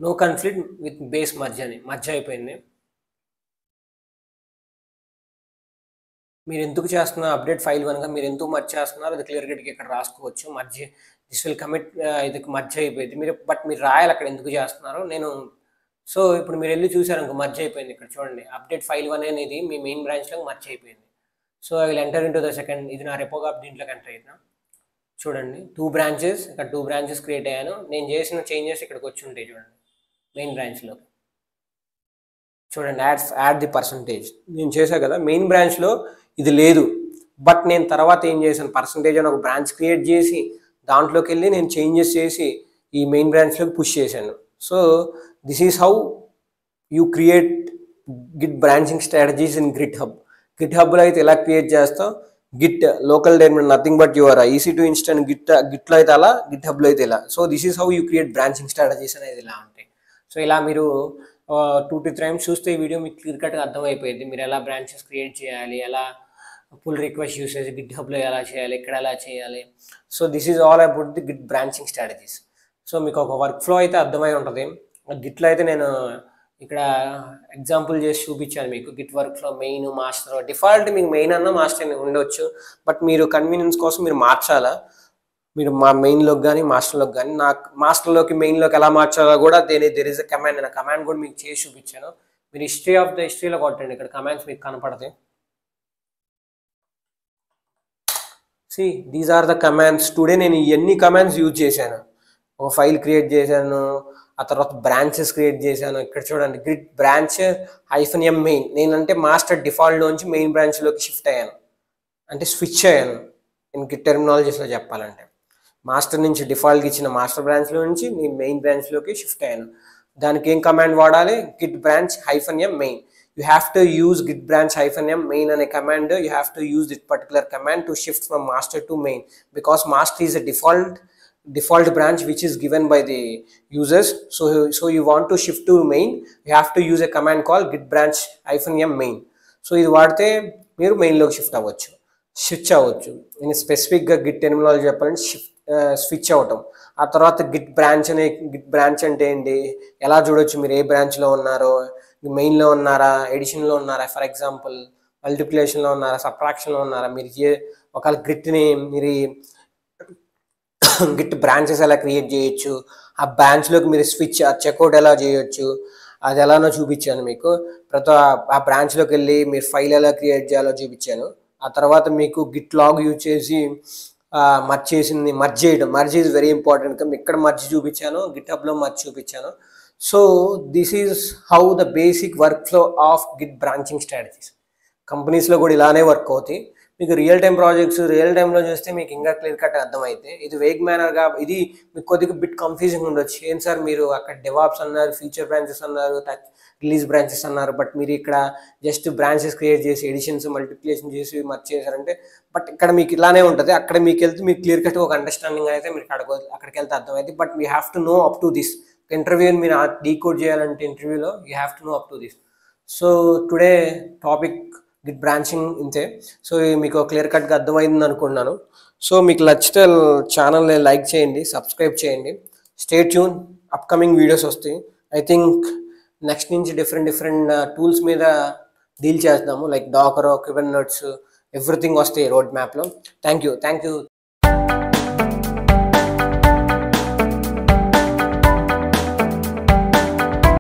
Speaker 1: No conflict with base merge అయిపోయింది. మీరు ఎందుకు చేస్తున్నారు అప్డేట్ ఫైల్ 1గా మీరు ఎందుకు మర్జ్ చేస్తున్నారు అది క్లియర్ కట్గా ఇక్కడ రాసుకోవచ్చు. దిస్ విల్ కమిట్, ఇది మర్జ్ అయిపోయింది. మీరు రాయాలి అక్కడ ఎందుకు చేస్తున్నారు. సో ఇప్పుడు మీరు వెళ్ళి చూసారు అనుకో మర్జ్ అయిపోయింది. ఇక్కడ చూడండి, అప్డేట్ ఫైల్ 1 అనేది మీ మెయిన్ బ్రాంచ్లో మర్జ్ అయిపోయింది. So I will enter into the second. ఇది నా రెపో ఆప్ దీంట్లోకి ఎంటర్ అయినా చూడండి, 2 బ్రాంచెస్, ఇక్కడ 2 బ్రాంచెస్ క్రియేట్ అయ్యాను. నేను చేసిన చేంజెస్ ఇక్కడికి వచ్చి ఉంటాయి చూడండి. మెయిన్ బ్రాంచ్లో చూడండి, యాడ్ ది పర్సంటేజ్ నేను చేశాను కదా. మెయిన్ బ్రాంచ్లో ఇది లేదు, బట్ నేను తర్వాత ఏం చేశాను, పర్సంటేజ్ అని ఒక బ్రాంచ్ క్రియేట్ చేసి దాంట్లోకి వెళ్ళి నేను చేంజెస్ చేసి ఈ మెయిన్ బ్రాంచ్లోకి పుష్ చేశాను. So this is how you create git branching strategies in గిట్ హబ్లో అయితే ఎలా క్రియేట్ చేస్తాం, git local dimension nothing but your easy to instant గిట్లో అయితే అలా, గిట్ హబ్లో అయితే ఇలా. So this is how you create branching strategies అనేది ఇలా ఉంటాయి. సో ఇలా మీరు 2 to 3 times చూస్తే ఈ వీడియో మీకు క్లియర్ కట్గా అర్థమైపోయింది. మీరు ఎలా బ్రాంచెస్ క్రియేట్ చేయాలి, ఎలా పుల్ రిక్వెస్ట్ యూసేజ్ గిట్ హబ్లో ఎలా చేయాలి, ఇక్కడ ఎలా చేయాలి. So this is all about the Git branching strategies. So మీకు ఒక వర్క్ ఫ్లో అయితే అర్థమై ఉంటుంది. గిట్లో అయితే నేను ఇక్కడ ఎగ్జాంపుల్ చేసి చూపించాను మీకు. Git work flow main, master, default మీకు మెయిన్ అన్న మాస్టర్ ఉండవచ్చు, బట్ మీరు కన్వీనియన్స్ కోసం మీరు మార్చాలా. మీరు మా మెయిన్లోకి కానీ మాస్టర్లోకి కానీ, నాకు మాస్టర్లోకి మెయిన్లోకి ఎలా మార్చాలో కూడా దెర్ ఇస్ అ కమాండ్. నేను కమాండ్ కూడా మీకు చేసి చూపించాను. మీరు హిస్టరీలో కొట్టండి, ఇక్కడ కమాండ్స్ మీకు కనపడతాయి. These are the commands. Today నేను ఇవన్నీ కమాండ్స్ యూజ్ చేశాను. ఒక ఫైల్ క్రియేట్ చేశాను, ఆ తర్వాత బ్రాంచెస్ క్రియేట్ చేశాను. ఇక్కడ చూడండి, గిట్ బ్రాంచ్ -m మెయిన్. నేనంటే మాస్టర్ డిఫాల్ట్లోంచి మెయిన్ బ్రాంచ్లోకి షిఫ్ట్ అయ్యాను, అంటే స్విచ్ అయ్యాను. నేను గిట్ టెర్మినాలజీస్లో చెప్పాలంటే మాస్టర్ నుంచి డిఫాల్ట్గా ఇచ్చిన మాస్టర్ బ్రాంచ్లో నుంచి మీ మెయిన్ బ్రాంచ్లోకి షిఫ్ట్ అయ్యాను. దానికి ఏం కమాండ్ వాడాలి, Git branch -m main. You have to use git branch -m main and a command. You have to use this particular command to shift from master to main, because master is a default branch which is given by the users. So you want to shift to main, you have to use a command called git branch -m main. So ఇది వాడితే మీరు మెయిన్లోకి స్విచ్ అవ్వచ్చు. నేను స్పెసిఫిక్గా గిట్ టెర్మినాలజీ చెప్పాలంటే స్విచ్ అవ్వటం. ఆ తర్వాత గిట్ బ్రాంచ్ అంటే ఏంటి, ఎలా చూడొచ్చు మీరు ఏ బ్రాంచ్లో ఉన్నారో, మెయిన్లో ఉన్నారా, ఎడిషన్లో ఉన్నారా, ఫర్ ఎగ్జాంపుల్ మల్టిప్లికేషన్లో ఉన్నారా, సబ్ట్రాక్షన్లో ఉన్నారా. మీరు ఒకవేళ మీరు గిట్ బ్రాంచెస్ ఎలా క్రియేట్ చేయొచ్చు, ఆ బ్రాంచ్లోకి మీరు స్విచ్ చెక్అవుట్ ఎలా చేయొచ్చు, అది ఎలానో చూపించాను మీకు. ఆ బ్రాంచ్లోకి వెళ్ళి మీరు ఫైల్ ఎలా క్రియేట్ చేయాలో చూపించాను. ఆ తర్వాత మీకు గిట్ లాగ్ యూజ్ చేసి మర్జ్ చేయడం. Merge is very important. ఇక్కడ మర్జ్ చూపించాను, గిట్ హబ్లో మర్జ్ చూపించాను. So this is how the basic work flow of Git branching strategies. కంపెనీస్లో కూడా ఇలానే వర్క్ అవుతాయి. మీకు రియల్ టైం ప్రాజెక్ట్స్ రియల్ టైంలో చూస్తే మీకు ఇంకా క్లియర్ కట్ అర్థమైతే, ఇది వేగ్ మేనర్గా ఇది మీకు కొద్దిగా బిట్ కన్ఫ్యూజింగ్ ఉండొచ్చు. ఏం సార్ మీరు అక్కడ డెవాప్స్ అన్నారు, ఫీచర్ బ్రాంచెస్ అన్నారు, రిలీజ్ బ్రాంచెస్ అన్నారు, బట్ మీరు ఇక్కడ జస్ట్ బ్రాంచెస్ క్రియేట్ చేసి ఎడిషన్స్ మల్టిప్లికేషన్ చేసి మర్చి చేశారంటే, బట్ ఇక్కడ మీకు ఇలానే ఉంటుంది. అక్కడ మీకు వెళ్తే మీకు క్లియర్ కట్ ఒక అండర్స్టాండింగ్ అయితే మీరు అక్కడికి వెళ్తే అర్థమైంది. But we have to know up to this. ఇంటర్వ్యూని మీరు డీకోడ్ చేయాలంటే ఇంటర్వ్యూలో you have to know up to this. So today topic git branching ఇంతే. సో మీకు క్లియర్ కట్గా అర్థమైంది అనుకున్నాను. సో మీకు నచ్చితే ఛానల్ని లైక్ చేయండి, సబ్స్క్రైబ్ చేయండి. స్టే ట్యూన్, అప్కమింగ్ వీడియోస్ వస్తాయి. ఐ థింక్ నెక్స్ట్ నుంచి డిఫరెంట్ టూల్స్ మీద డీల్ చేద్దాము, లైక్ డాకర్, కుబర్నెట్స్, ఎవ్రీథింగ్ వస్తాయి రోడ్ మ్యాప్లో. Thank you.